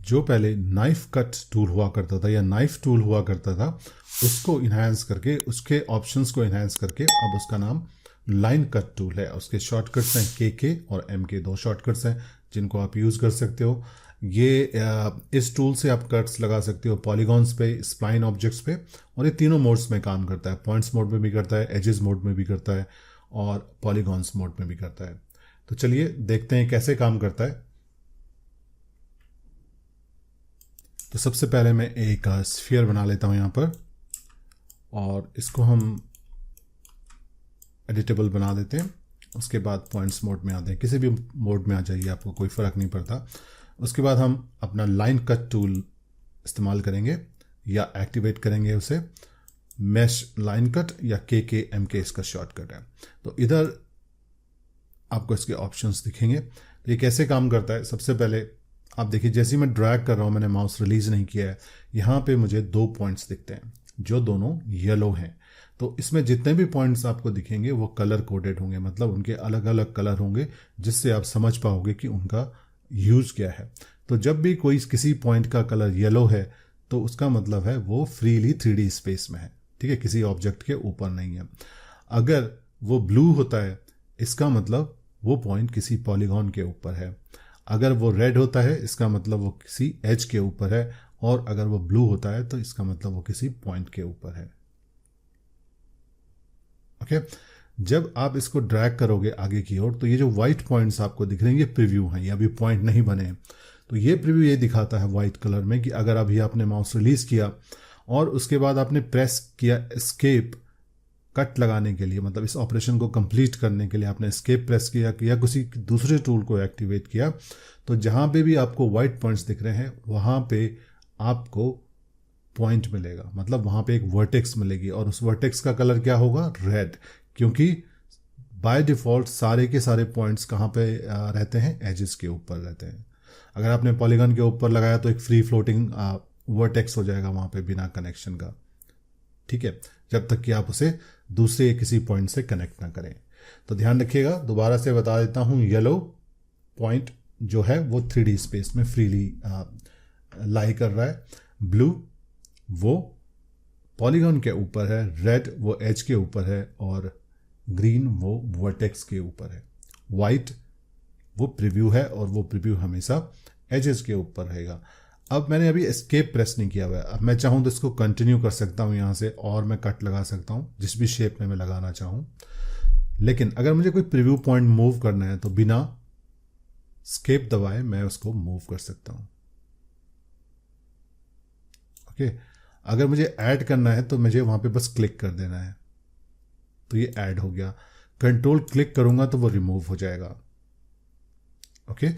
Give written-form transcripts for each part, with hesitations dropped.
जो पहले knife cut tool हुआ करता था या नाइफ टूल हुआ करता था, उसको इन्हांस करके, उसके ऑप्शंस को इन्हांस करके अब उसका नाम लाइन कट टूल है। उसके शॉर्टकट्स हैं के और एम के, 2 शॉर्टकट्स हैं जिनको आप यूज़ कर सकते हो। ये इस टूल से आप कट्स लगा सकते हो पॉलीगॉन्स पे, स्प्लाइन ऑब्जेक्ट्स पे, और ये तीनों मोड्स में काम करता है। पॉइंट्स मोड में भी करता है, एजेस मोड में भी करता है, और पॉलीगॉन्स मोड में भी करता है। तो चलिए देखते हैं कैसे काम करता है। तो सबसे पहले मैं एक स्फीयर बना लेता हूँ यहाँ पर, और इसको हम एडिटेबल बना देते हैं। उसके बाद पॉइंट्स मोड में आते हैं, किसी भी मोड में आ जाइए, आपको कोई फ़र्क नहीं पड़ता। उसके बाद हम अपना लाइन कट टूल इस्तेमाल करेंगे या एक्टिवेट करेंगे उसे। मैश लाइन कट या के एम के इसका शॉर्टकट है। तो इधर आपको इसके ऑप्शंस दिखेंगे। तो ये कैसे काम करता है, सबसे पहले आप देखिए, जैसे ही मैं ड्रैग कर रहा हूँ, मैंने माउस रिलीज नहीं किया है, यहाँ पे मुझे 2 पॉइंट्स दिखते हैं जो दोनों येलो हैं। तो इसमें जितने भी पॉइंट्स आपको दिखेंगे वो कलर कोडेड होंगे, मतलब उनके अलग अलग कलर होंगे, जिससे आप समझ पाओगे कि उनका यूज क्या है। तो जब भी कोई किसी पॉइंट का कलर येलो है तो उसका मतलब है वो फ्रीली 3D स्पेस में है, ठीक है, किसी ऑब्जेक्ट के ऊपर नहीं है। अगर वो ब्लू होता है, इसका मतलब वो पॉइंट किसी पॉलीगॉन के ऊपर है। अगर वो रेड होता है, इसका मतलब वो किसी एज के ऊपर है, और अगर वो ब्लू होता है तो इसका मतलब वो किसी पॉइंट के ऊपर है। ओके, जब आप इसको ड्रैग करोगे आगे की ओर, तो ये जो व्हाइट पॉइंट्स आपको दिख रहे हैं, ये प्रीव्यू हैं, ये अभी पॉइंट नहीं बने। तो ये प्रीव्यू ये दिखाता है व्हाइट कलर में कि अगर अभी आपने माउस रिलीज किया और उसके बाद आपने प्रेस किया एस्केप कट लगाने के लिए, मतलब इस ऑपरेशन को कंप्लीट करने के लिए आपने एस्केप प्रेस किया या किसी दूसरे टूल को एक्टिवेट किया, तो जहां पे भी आपको व्हाइट पॉइंट्स दिख रहे हैं वहां पे आपको पॉइंट मिलेगा, मतलब वहां पे एक वर्टेक्स मिलेगी, और उस वर्टेक्स का कलर क्या होगा, रेड, क्योंकि बाय डिफॉल्ट सारे के सारे पॉइंट्स कहाँ पे रहते हैं, एजेस के ऊपर रहते हैं। अगर आपने पॉलीगॉन के ऊपर लगाया तो एक फ्री फ्लोटिंग वर्टेक्स हो जाएगा वहां पे बिना कनेक्शन का, ठीक है, जब तक कि आप उसे दूसरे किसी पॉइंट से कनेक्ट ना करें। तो ध्यान रखिएगा, दोबारा से बता देता हूं, येलो पॉइंट जो है वो 3D स्पेस में फ्रीली लाई कर रहा है, ब्लू वो पॉलीगॉन के ऊपर है, रेड वो एज के ऊपर है, और ग्रीन वो वर्टेक्स के ऊपर है, वाइट वो प्रीव्यू है, और वो प्रीव्यू हमेशा एजेस के ऊपर रहेगा। अब मैंने अभी एस्केप प्रेस नहीं किया हुआ है, अब मैं चाहूँ तो इसको कंटिन्यू कर सकता हूँ यहाँ से, और मैं कट लगा सकता हूँ जिस भी शेप में मैं लगाना चाहूँ। लेकिन अगर मुझे कोई प्रीव्यू पॉइंट मूव करना है तो बिना एस्केप दबाए मैं उसको मूव कर सकता हूँ। ओके, अगर मुझे ऐड करना है तो मुझे वहाँ पे बस क्लिक कर देना है, तो ये ऐड हो गया। कंट्रोल क्लिक करूँगा तो वो रिमूव हो जाएगा। ओके,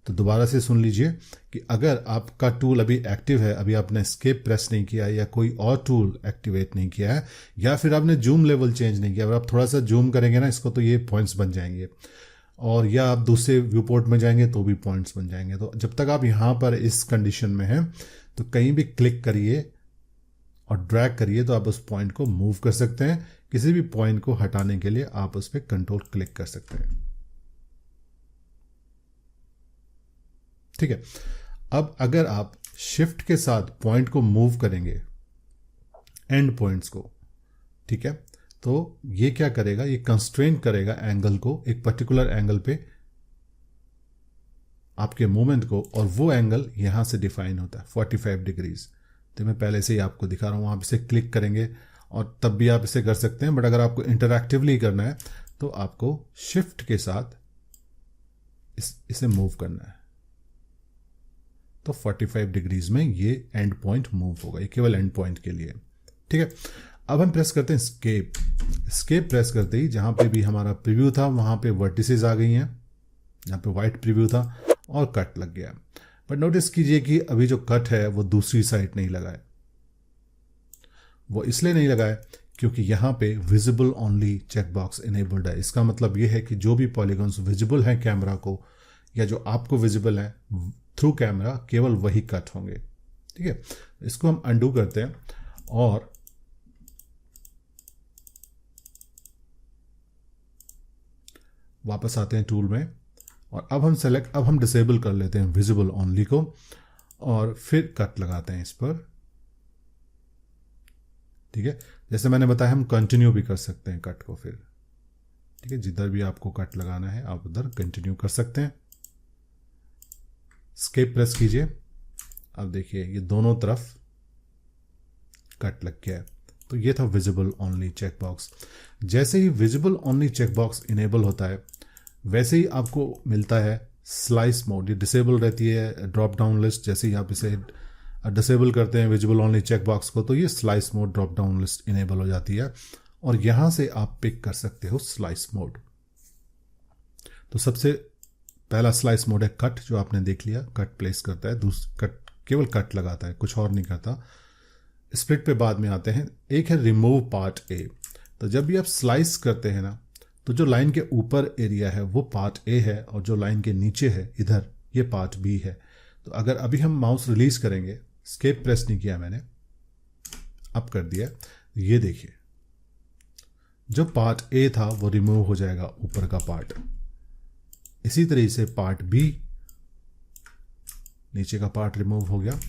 तो दोबारा से सुन लीजिए कि अगर आपका टूल अभी एक्टिव है, अभी आपने एस्केप प्रेस नहीं किया या कोई और टूल एक्टिवेट नहीं किया है, या फिर आपने जूम लेवल चेंज नहीं किया, अगर आप थोड़ा सा जूम करेंगे ना इसको तो ये पॉइंट्स बन जाएंगे, और या आप दूसरे व्यू पोर्ट में जाएंगे तो भी पॉइंट्स बन जाएंगे। तो जब तक आप यहाँ पर इस कंडीशन में हैं तो कहीं भी क्लिक करिए और ड्रैग करिए तो आप उस पॉइंट को मूव कर सकते हैं। किसी भी पॉइंट को हटाने के लिए आप उस पर कंट्रोल क्लिक कर सकते हैं, ठीक है। अब अगर आप शिफ्ट के साथ पॉइंट को मूव करेंगे, एंड पॉइंट्स को, ठीक है, तो ये क्या करेगा, ये कंस्ट्रेन करेगा एंगल को, एक पर्टिकुलर एंगल पे आपके मूवमेंट को, और वो एंगल यहां से डिफाइन होता है 45 डिग्रीज। तो मैं पहले से ही आपको दिखा रहा हूं, आप इसे क्लिक करेंगे और तब भी आप इसे कर सकते हैं, बट अगर आपको इंटरैक्टिवली करना है तो आपको शिफ्ट के साथ इसे मूव करना है। तो 45 डिग्रीज में ये एंड पॉइंट मूव होगा, ये केवल एंड पॉइंट के लिए, ठीक है। अब हम प्रेस करते हैं एस्केप। एस्केप प्रेस करते ही जहां पे भी हमारा प्रीव्यू था वहां पे वर्टिसेस आ गई हैं, जहां पे व्हाइट प्रीव्यू था, और कट लग गया। बट नोटिस कीजिए कि अभी जो कट है वो दूसरी साइड नहीं लगा है। वो इसलिए नहीं लगा है क्योंकि यहाँ पे विजिबल ओनली चेकबॉक्स इनेबल्ड है। इसका मतलब ये है कि जो भी पॉलीगॉन्स विजिबल हैं कैमरा को, या जो आपको विजिबल है थ्रू कैमरा, केवल वही कट होंगे, ठीक है। इसको हम अंडू करते हैं और वापस आते हैं टूल में, और अब हम डिसेबल कर लेते हैं विजिबल ओनली को, और फिर कट लगाते हैं इस पर। ठीक है, जैसे मैंने बताया हम कंटिन्यू भी कर सकते हैं कट को फिर। ठीक है, जिधर भी आपको कट लगाना है आप उधर कंटिन्यू कर सकते हैं। एस्केप प्रेस कीजिए। अब देखिए ये दोनों तरफ कट लग गया है। तो ये था विजिबल ओनली चेक बॉक्स। जैसे ही visible only check box enable होता है वैसे ही आपको मिलता है स्लाइस मोड। ये डिसेबल रहती है ड्रॉप डाउन लिस्ट। जैसे ही आप इसे डिसेबल करते हैं विजिबल ओनली चेक बॉक्स को, तो ये slice mode drop down list enable हो जाती है और यहां से आप पिक कर सकते हो स्लाइस मोड। तो सबसे पहला स्लाइस मोड है कट, जो आपने देख लिया, कट प्लेस करता है। कट केवल कट लगाता है, कुछ और नहीं करता। स्प्लिट पे बाद में आते हैं। एक है रिमूव पार्ट ए। तो जब भी आप स्लाइस करते हैं ना, तो जो लाइन के ऊपर एरिया है वो पार्ट ए है और जो लाइन के नीचे है इधर ये पार्ट बी है। तो अगर अभी हम माउस रिलीज करेंगे, एस्केप प्रेस नहीं किया मैंने, अब कर दिया, ये देखिए जो पार्ट ए था वो रिमूव हो जाएगा, ऊपर का पार्ट। इसी तरीके से पार्ट बी, नीचे का पार्ट रिमूव हो गया।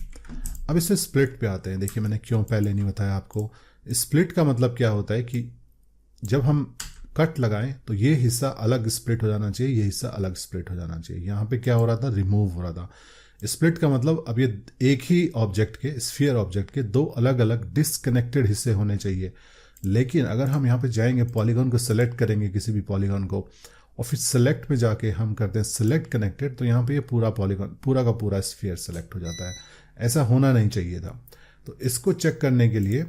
अब इससे स्प्लिट पे आते हैं। देखिए मैंने क्यों पहले नहीं बताया आपको। स्प्लिट का मतलब क्या होता है कि जब हम कट लगाएं तो ये हिस्सा अलग स्प्लिट हो जाना चाहिए, ये हिस्सा अलग स्प्लिट हो जाना चाहिए। यहाँ पे क्या हो रहा था, रिमूव हो रहा था। स्प्लिट का मतलब अब ये एक ही ऑब्जेक्ट के, स्फीयर ऑब्जेक्ट के दो अलग अलग डिसकनेक्टेड हिस्से होने चाहिए। लेकिन अगर हम यहाँ पे जाएंगे, पॉलीगॉन को सेलेक्ट करेंगे, किसी भी पॉलीगॉन को, और फिर सेलेक्ट में जाके हम करते हैं सेलेक्ट कनेक्टेड, तो यहाँ पे ये पूरा पॉलीगॉन, पूरा का पूरा स्फीयर सेलेक्ट हो जाता है। ऐसा होना नहीं चाहिए था। तो इसको चेक करने के लिए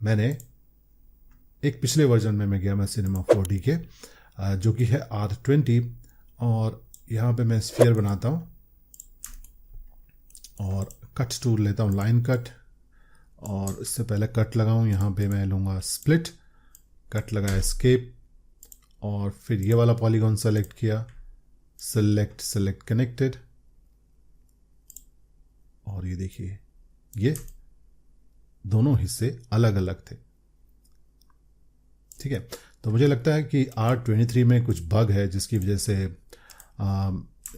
मैंने एक पिछले वर्जन में मैं गया, मैं सिनेमा 4D के, जो कि है R20, और यहाँ पे मैं स्फीयर बनाता हूँ और कट टूल लेता हूँ, लाइन कट, और इससे पहले कट लगाऊँ यहाँ पे मैं लूँगा स्प्लिट, कट लगाया, एस्केप, और फिर ये वाला पॉलीगॉन सेलेक्ट किया, सेलेक्ट कनेक्टेड, और ये देखिए ये दोनों हिस्से अलग अलग थे। ठीक है, तो मुझे लगता है कि R23 में कुछ बग है जिसकी वजह से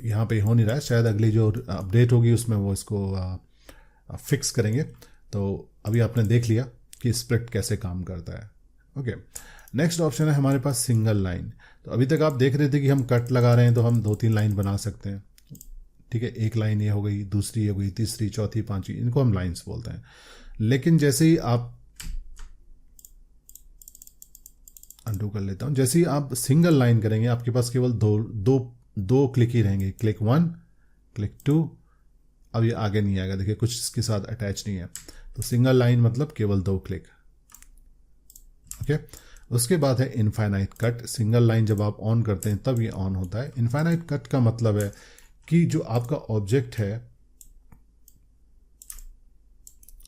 यहाँ पे हो नहीं रहा है। शायद अगली जो अपडेट होगी उसमें वो इसको फिक्स करेंगे। तो अभी आपने देख लिया कि स्प्लिट कैसे काम करता है। ओके, नेक्स्ट ऑप्शन है हमारे पास सिंगल लाइन। तो अभी तक आप देख रहे थे कि हम कट लगा रहे हैं तो हम 2-3 लाइन बना सकते हैं। ठीक है, एक लाइन ये हो गई, दूसरी हो गई, तीसरी, चौथी, पांचवी, इनको हम लाइंस बोलते हैं। लेकिन जैसे ही आप, अंडू कर लेता हूं, जैसे ही आप सिंगल लाइन करेंगे आपके पास केवल दो क्लिक ही रहेंगे, क्लिक 1, क्लिक 2। अब ये आगे नहीं आएगा, देखिए कुछ इसके साथ अटैच नहीं है। तो सिंगल लाइन मतलब केवल 2 क्लिक। ओके, उसके बाद है इनफाइनाइट कट। सिंगल लाइन जब आप ऑन करते हैं तब ये ऑन होता है। इनफाइनाइट कट का मतलब है कि जो आपका ऑब्जेक्ट है,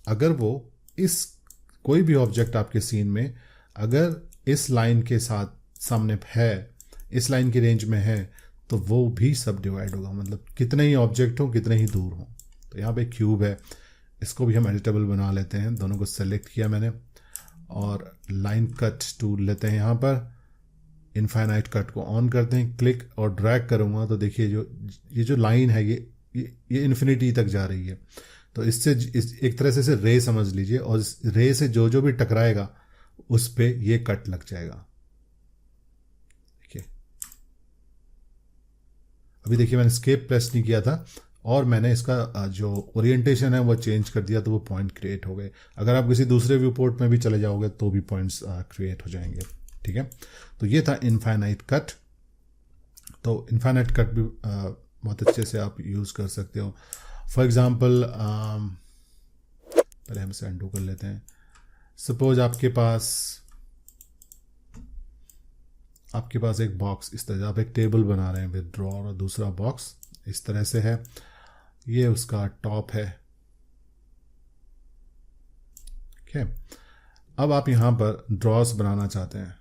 अगर वो इस, कोई भी ऑब्जेक्ट आपके सीन में अगर इस लाइन के साथ सामने है, इस लाइन की रेंज में है, तो वो भी सब डिवाइड होगा। मतलब कितने ही ऑब्जेक्ट हो, कितने ही दूर हो। तो यहाँ पे क्यूब है, इसको भी हम एडिटेबल बना लेते हैं। दोनों को सेलेक्ट किया मैंने और लाइन कट टूल लेते हैं। यहाँ पर इनफाइनाइट कट को ऑन करते हैं, क्लिक और ड्रैग करूँगा तो देखिए ये जो लाइन है ये इन्फिनिटी तक जा रही है। तो इससे एक तरह से रे समझ लीजिए, और इस रे से जो भी टकराएगा उस पे ये कट लग जाएगा। देखिए अभी देखिए मैंने एस्केप प्रेस नहीं किया था और मैंने इसका जो ओरिएंटेशन है वो चेंज कर दिया, तो वो पॉइंट क्रिएट हो गए। अगर आप किसी दूसरे व्यू पोर्ट में भी चले जाओगे तो भी पॉइंट्स क्रिएट हो जाएंगे। ठीक है, तो ये था इनफाइनाइट कट। तो इनफाइनाइट कट भी बहुत अच्छे से आप यूज़ कर सकते हो। फॉर एग्जांपल पहले हम इसे अनडू कर लेते हैं। सपोज आपके पास एक बॉक्स इस तरह, आप एक टेबल बना रहे हैं विद ड्रॉअर, और दूसरा बॉक्स इस तरह से है, ये उसका टॉप है। ठीक है, अब आप यहां पर ड्रॉर्स बनाना चाहते हैं।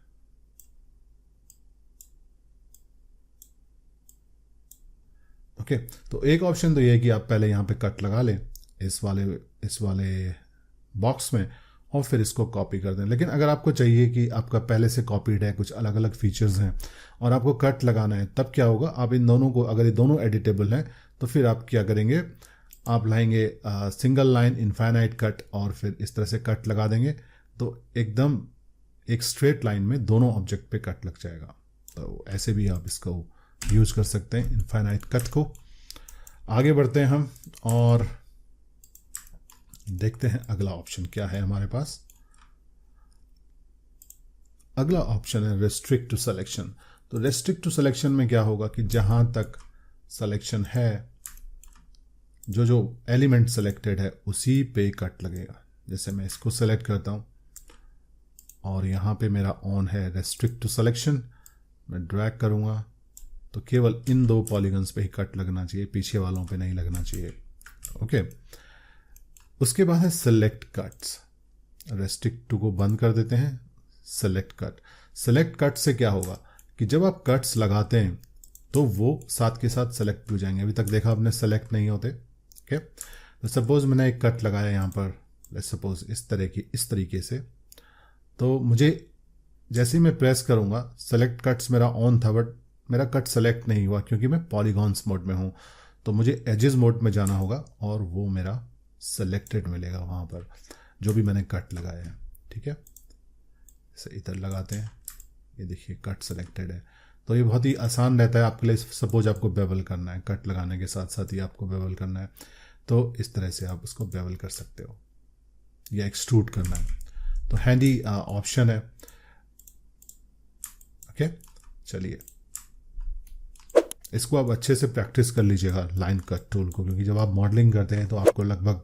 ओके, तो एक ऑप्शन तो ये है कि आप पहले यहां पे कट लगा लें इस वाले बॉक्स में और फिर इसको कॉपी कर दें। लेकिन अगर आपको चाहिए कि आपका पहले से कॉपीड है, कुछ अलग अलग फीचर्स हैं और आपको कट लगाना है, तब क्या होगा, आप इन दोनों को, अगर ये दोनों एडिटेबल हैं तो फिर आप क्या करेंगे, आप लाएंगे सिंगल लाइन इनफाइनाइट कट और फिर इस तरह से कट लगा देंगे तो एकदम एक स्ट्रेट लाइन में दोनों ऑब्जेक्ट पे कट लग जाएगा। तो ऐसे भी आप इसको यूज कर सकते हैं इनफाइनाइट कट को। आगे बढ़ते हैं हम और देखते हैं अगला ऑप्शन क्या है हमारे पास। अगला ऑप्शन है रेस्ट्रिक्ट टू सिलेक्शन। तो रेस्ट्रिक्ट टू सिलेक्शन में क्या होगा कि जहां तक सिलेक्शन है, जो एलिमेंट सेलेक्टेड है उसी पे कट लगेगा। जैसे मैं इसको सेलेक्ट करता हूं और यहां पे मेरा ऑन है रेस्ट्रिक्ट टू सिलेक्शन, मैं ड्रैग करूंगा तो केवल इन 2 पॉलीगन्स पे ही कट लगना चाहिए, पीछे वालों पे नहीं लगना चाहिए। ओके, उसके बाद है सेलेक्ट कट्स। रेस्ट्रिक्ट टू को बंद कर देते हैं, सेलेक्ट कट। सेलेक्ट कट से क्या होगा कि जब आप कट्स लगाते हैं तो वो साथ के साथ सेलेक्ट हो जाएंगे। अभी तक देखा आपने सेलेक्ट नहीं होते। ओके, तो सपोज मैंने एक कट लगाया यहाँ पर, लेट्स सपोज इस तरीके से, तो मुझे जैसे ही मैं प्रेस करूंगा सेलेक्ट कट्स मेरा ऑन था बट मेरा कट सेलेक्ट नहीं हुआ क्योंकि मैं पॉलीगॉन्स मोड में हूँ। तो मुझे एजेस मोड में जाना होगा और वो मेरा सेलेक्टेड मिलेगा वहाँ पर जो भी मैंने कट लगाया है। ठीक है, इसे इधर लगाते हैं, ये देखिए कट सेलेक्टेड है। तो ये बहुत ही आसान रहता है आपके लिए। सपोज आपको बेवल करना है, कट लगाने के साथ साथ ही आपको बेवल करना है, तो इस तरह से आप उसको बेवल कर सकते हो या एक्सट्रूड करना है। तो हैंडी ऑप्शन है। ओके, चलिए इसको आप अच्छे से प्रैक्टिस कर लीजिएगा लाइन कट टूल को, क्योंकि जब आप मॉडलिंग करते हैं तो आपको लगभग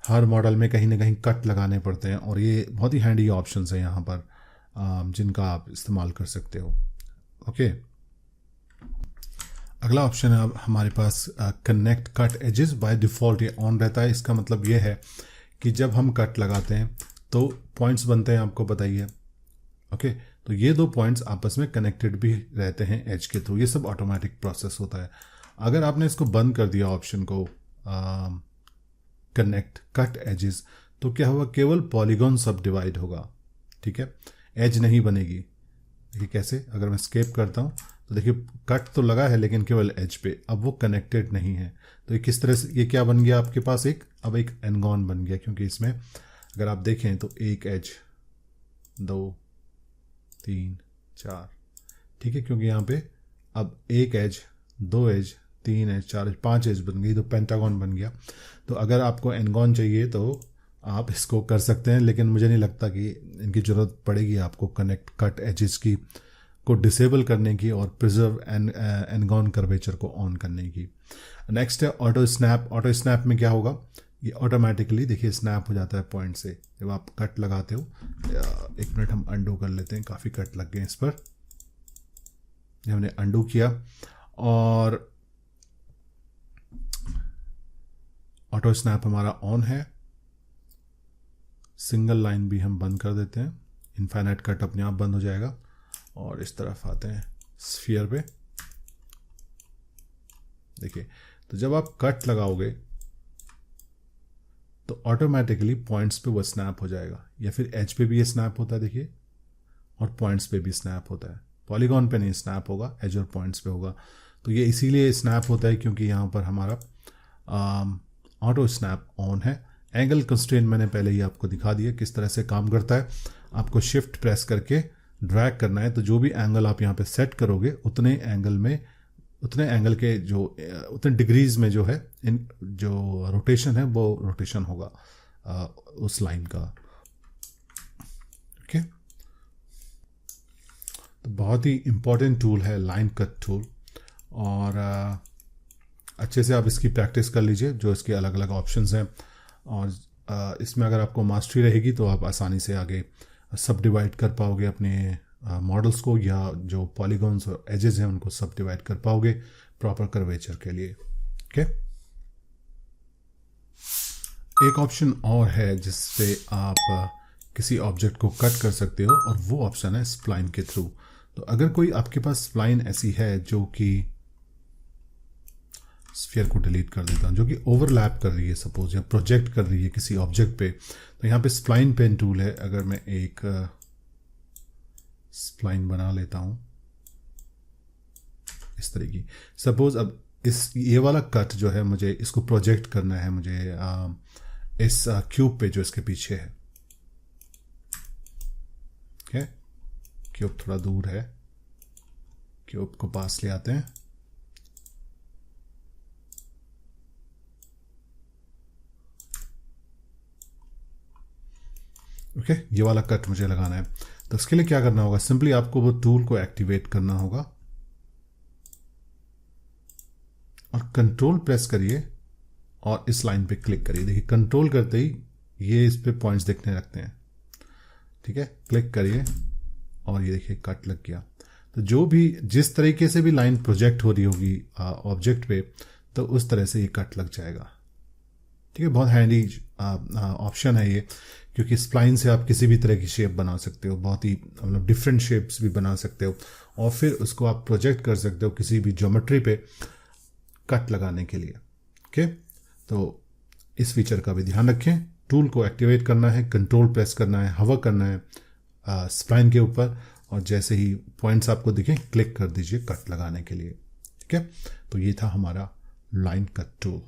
हर मॉडल में कहीं ना कहीं कट लगाने पड़ते हैं और ये बहुत ही हैंडी ऑप्शंस हैं यहाँ पर जिनका आप इस्तेमाल कर सकते हो। ओके, अगला ऑप्शन है अब हमारे पास connect cut edges. By default ये ऑन रहता है। इसका मतलब ये है कि जब हम कट लगाते हैं तो पॉइंट्स बनते हैं, आपको बताइए। ओके, तो ये 2 पॉइंट्स आपस में कनेक्टेड भी रहते हैं एज के थ्रू। ये सब ऑटोमेटिक प्रोसेस होता है। अगर आपने इसको बंद कर दिया ऑप्शन को कनेक्ट कट एजेस, तो क्या होगा, केवल पॉलीगॉन सब डिवाइड होगा। ठीक है, एज नहीं बनेगी। देखिए कैसे, अगर मैं स्केप करता हूँ तो देखिए कट तो लगा है लेकिन केवल एज पे, अब वो कनेक्टेड नहीं है। तो ये किस तरह से, ये क्या बन गया आपके पास, अब एक एनगॉन बन गया, क्योंकि इसमें अगर आप देखें तो एक एज, 2, 3, 4, ठीक है, क्योंकि यहाँ पे अब एक edge, 2 edge, 3 edge, 4 edge, 5 edge बन गई, तो पेंटागन बन गया। तो अगर आपको एनगॉन चाहिए तो आप इसको कर सकते हैं, लेकिन मुझे नहीं लगता कि इनकी ज़रूरत पड़ेगी आपको कनेक्ट कट एजेस की को डिसेबल करने की और प्रिजर्व एनगॉन कर्वेचर को ऑन करने की। नेक्स्ट है ऑटो स्नैप। ऑटो स्नैप में क्या होगा, ये ऑटोमेटिकली देखिए स्नैप हो जाता है पॉइंट से जब आप कट लगाते हो। 1 मिनट हम अंडू कर लेते हैं, काफ़ी कट लग गए इस पर। हमने अंडू किया और ऑटो स्नैप हमारा ऑन है। सिंगल लाइन भी हम बंद कर देते हैं, इनफाइनाइट कट अपने आप बंद हो जाएगा। और इस तरफ आते हैं स्फीयर पे, देखिए तो जब आप कट लगाओगे तो ऑटोमेटिकली पॉइंट्स पे वो स्नैप हो जाएगा, या फिर एज पे भी ये स्नैप होता है देखिए, और पॉइंट्स पे भी स्नैप होता है। पॉलीगॉन पे नहीं स्नैप होगा, एज और पॉइंट्स पे होगा। तो ये इसीलिए स्नैप होता है क्योंकि यहाँ पर हमारा ऑटो स्नैप ऑन है। एंगल कंस्ट्रेंट मैंने पहले ही आपको दिखा दिया किस तरह से काम करता है। आपको शिफ्ट प्रेस करके ड्रैग करना है, तो जो भी एंगल आप यहाँ पे सेट करोगे उतने एंगल के जो उतने डिग्रीज में जो है जो रोटेशन है वो रोटेशन होगा उस लाइन का। ओके, तो बहुत ही इम्पोर्टेंट टूल है लाइन कट टूल, और अच्छे से आप इसकी प्रैक्टिस कर लीजिए जो इसके अलग अलग ऑप्शंस हैं। और इसमें अगर आपको मास्टरी रहेगी तो आप आसानी से आगे सब डिवाइड कर पाओगे अपने मॉडल्स को, या जो पॉलीगॉन्स और एजेस हैं उनको सब डिवाइड कर पाओगे प्रॉपर कर्वेचर के लिए। ओके, एक ऑप्शन और है जिससे आप किसी ऑब्जेक्ट को कट कर सकते हो, और वो ऑप्शन है स्प्लाइन के थ्रू। तो अगर कोई आपके पास स्प्लाइन ऐसी है जो कि स्फीयर को डिलीट कर देता हूँ, जो कि ओवरलैप कर रही है सपोज, या प्रोजेक्ट कर रही है किसी ऑब्जेक्ट पे, तो यहाँ पे स्प्लाइन पेन टूल है। अगर मैं एक स्प्लाइन बना लेता हूँ इस तरह की, सपोज अब ये वाला कट जो है मुझे इसको प्रोजेक्ट करना है, मुझे इस क्यूब पे जो इसके पीछे है। ओके, क्यूब थोड़ा दूर है, क्यूब को पास ले आते हैं। ओके, ये वाला कट मुझे लगाना है। तो उसके लिए क्या करना होगा, सिंपली आपको वो टूल को एक्टिवेट करना होगा और कंट्रोल प्रेस करिए और इस लाइन पे क्लिक करिए। देखिए कंट्रोल करते ही ये इस पे पॉइंट्स दिखने लगते हैं। ठीक है, क्लिक करिए और ये देखिए कट लग गया। तो जो भी जिस तरीके से भी लाइन प्रोजेक्ट हो रही होगी ऑब्जेक्ट पे, तो उस तरह से ये कट लग जाएगा। ठीक है, बहुत हैंडी ऑप्शन है ये, क्योंकि स्प्लाइन से आप किसी भी तरह की शेप बना सकते हो, बहुत ही मतलब डिफरेंट शेप्स भी बना सकते हो, और फिर उसको आप प्रोजेक्ट कर सकते हो किसी भी ज्योमेट्री पे कट लगाने के लिए। ओके, तो इस फीचर का भी ध्यान रखें। टूल को एक्टिवेट करना है, कंट्रोल प्रेस करना है, हवर करना है स्प्लाइन के ऊपर, और जैसे ही पॉइंट्स आपको दिखें क्लिक कर दीजिए कट लगाने के लिए। ठीक है, तो ये था हमारा लाइन कट टूल।